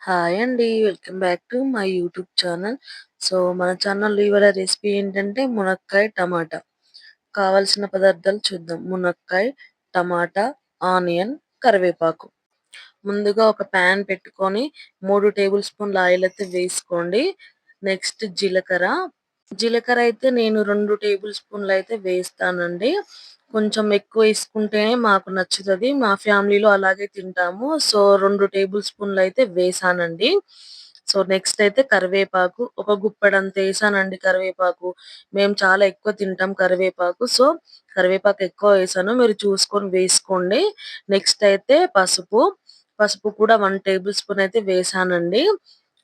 Hi అండి. Welcome back to my YouTube channel. మన ఛానల్‌లో ఇవాళ రెసిపీ ఏంటంటే మునక్కాయ టమాటా. కావాల్సిన పదార్థాలు చూద్దాం. మునక్కాయ, టమాటా, ఆనియన్, కరివేపాకు. ముందుగా ఒక పాన్ పెట్టుకొని 3 టేబుల్ స్పూన్ల ఆయిల్ అయితే వేసుకోండి. నెక్స్ట్ జీలకర్ర. జీలకర్ర అయితే నేను 2 టేబుల్ స్పూన్లు అయితే వేస్తానండి. కొంచెం ఎక్కువ వేసుకుంటేనే మాకు నచ్చుతది. మా ఫ్యామిలీలో అలాగే తింటాము. 2 టేబుల్ స్పూన్లు అయితే వేసానండి. నెక్స్ట్ అయితే కరివేపాకు. ఒక గుప్పెడంత ఏసానండి కరివేపాకు. మేము చాలా ఎక్కువ తింటాం కరివేపాకు. కరివేపాకు ఎక్కువ వేసాను. మీరు చూసుకొని వేసుకోండి. నెక్స్ట్ అయితే పసుపు. పసుపు కూడా 1 టేబుల్ స్పూన్ అయితే వేసానండి.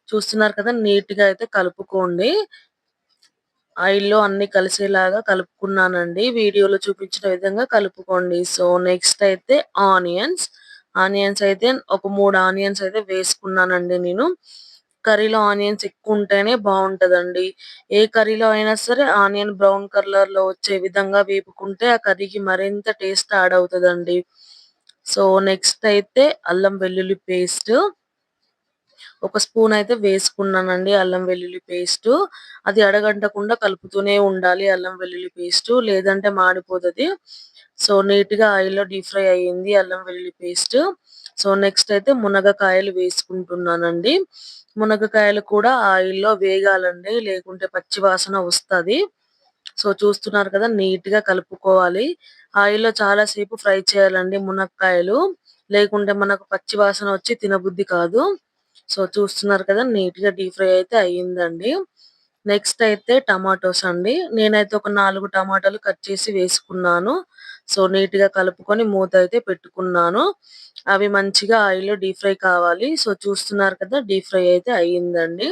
చూస్తున్నారు కదా! నీట్‌గా అయితే కలుపుకోండి. ఆయిల్‌లో అన్నీ కలిసేలాగా కలుపుకున్నానండి. వీడియోలో చూపించిన విధంగా కలుపుకోండి. నెక్స్ట్ అయితే ఆనియన్స్. ఆనియన్స్ అయితే ఒక 3 ఆనియన్స్ అయితే వేసుకున్నానండి నేను. కర్రీలో ఆనియన్స్ ఎక్కువుంటేనే బావుంటదండి. ఏ కర్రీలో అయినా సరే ఆనియన్ బ్రౌన్ కలర్‌లో వచ్చే విధంగా వేపుకుంటే ఆ కర్రీకి మరింత టేస్ట్ యాడ్ అవుతదండి. నెక్స్ట్ అయితే అల్లం వెల్లుల్లి పేస్ట్. ఒక స్పూన్ అయితే వేసుకున్నానండి అల్లం వెల్లుల్లి పేస్టు. అది అడగంటకుండా కలుపుతూనే ఉండాలి అల్లం వెల్లుల్లి పేస్టు. లేదంటే మాడిపోతది. నీట్‌గా ఆయిల్‌లో డీప్ ఫ్రై అయ్యింది అల్లం వెల్లుల్లి పేస్టు. నెక్స్ట్ అయితే మునగకాయలు వేసుకుంటున్నానండి. మునగకాయలు కూడా ఆయిల్‌లో వేగాలండి. లేకుంటే పచ్చి వాసన వస్తది. చూస్తున్నారు కదా! నీట్‌గా కలుపుకోవాలి. ఆయిల్‌లో చాలా సేపు ఫ్రై చేయాలండి మునక్కాయలు. లేకుంటే మనకు పచ్చి వాసన వచ్చి తినబుద్ధి కాదు. చూస్తున్నారు కదా! నీట్‌గా డీప్ ఫ్రై అయితే అయ్యిందండి. నెక్స్ట్ అయితే టమాటోస్ అండి. నేనైతే ఒక 4 టమాటాలు కట్ చేసి వేసుకున్నాను. నీట్‌గా కలుపుకొని మూత అయితే పెట్టుకున్నాను. అవి మంచిగా ఆయిల్‌లో డీప్ ఫ్రై కావాలి. చూస్తున్నారు కదా! డీప్ ఫ్రై అయితే అయ్యిందండి.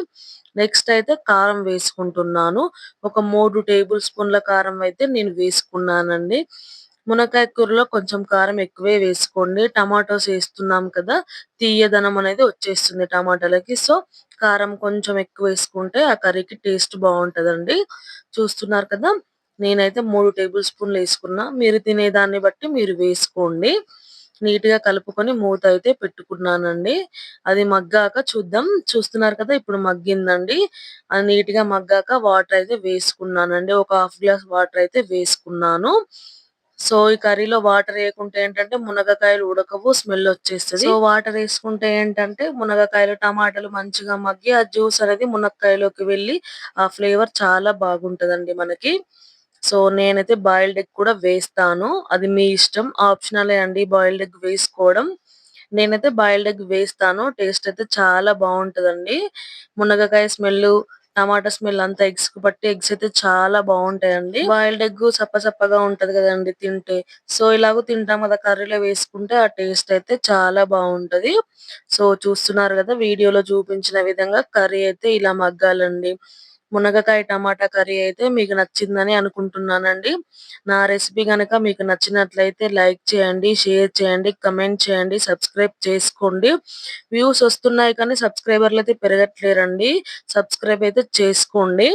నెక్స్ట్ అయితే కారం వేసుకుంటున్నాను. ఒక 3 టేబుల్ స్పూన్ల కారం అయితే నేను వేసుకున్నానండి. మునక్కాయ కూరలో కొంచెం కారం ఎక్కువే వేసుకోండి. టమాటోస్ ఏస్తున్నాం కదా! తియ్యదనం అనేది వచ్చేస్తుంది టమాటాలకి. కారం కొంచెం ఎక్కువేసుకుంటే ఆ కర్రీకి టేస్ట్ బావుంటదండి. చూస్తున్నారు కదా! నేనైతే 3 టేబుల్ స్పూన్‌లేసుకున్నా. మీరు తినేదాన్ని బట్టి మీరు వేసుకోండి. నీట్‌గా కలుపుకొని మూత అయితే పెట్టుకున్నానండి. అది మగ్గాక చూద్దాం. చూస్తున్నారు కదా! ఇప్పుడు మగ్గిందండి. అది నీట్‌గా మగ్గాక వాటర్ అయితే వేసుకున్నానండి. ఒక హాఫ్ గ్లాస్ వాటర్ అయితే వేసుకున్నాను. ఈ కర్రీలో వాటర్ ఎయకుంటే ఏంటంటే మునగకాయలు ఉడకవు. స్మెల్ వచ్చేస్తది. వాటర్ ఎసుకుంటే ఏంటంటే మునగకాయలు, టమాటాలు మంచిగా మగ్గి ఆ జ్యూస్ అనేది మునక్కాయలోకి వెళ్ళి ఆ ఫ్లేవర్ చాలా బాగుంటదండి మనకి. నేనైతే బాయిల్డ్ ఎగ్ కూడా వేస్తాను. అది మీ ఇష్టం. ఆప్షనలే అండి బాయిల్డ్ ఎగ్ వేసుకోవడం. నేనైతే బాయిల్డ్ ఎగ్ వేస్తాను. టేస్ట్ అయితే చాలా బావుంటదండి. మునగకాయ స్మెల్లు, టమాటా స్మెల్ అంతా ఎగ్స్‌కి పట్టి ఎగ్స్ అయితే చాలా బావుంటాయండి. బాయిల్డ్ ఎగ్ సప్పసప్పగా ఉంటది గదండీ తింటే. ఇలాగో తింటాం గదా! కర్రీలో వేసుకుంటే ఆ టేస్ట్ అయితే చాలా బావుంటది. చూస్తున్నారు గదా! వీడియోలో చూపించిన విధంగా కర్రీ అయితే ఇలా మగ్గాలండి. మునగకాయ టమాటా కర్రీ అయితే మీకు నచ్చిందని అనుకుంటున్నానండి. నా రెసిపీ గనక మీకు నచ్చినట్లయితే లైక్ చేయండి, షేర్ చేయండి, కమెంట్ చేయండి, సబ్స్క్రైబ్ చేసుకోండి. వ్యూస్ వస్తున్నాయి కానీ సబ్స్క్రైబర్‌లయితే పెరగట్లేరండి. సబ్స్క్రైబ్ అయితే చేసుకోండి.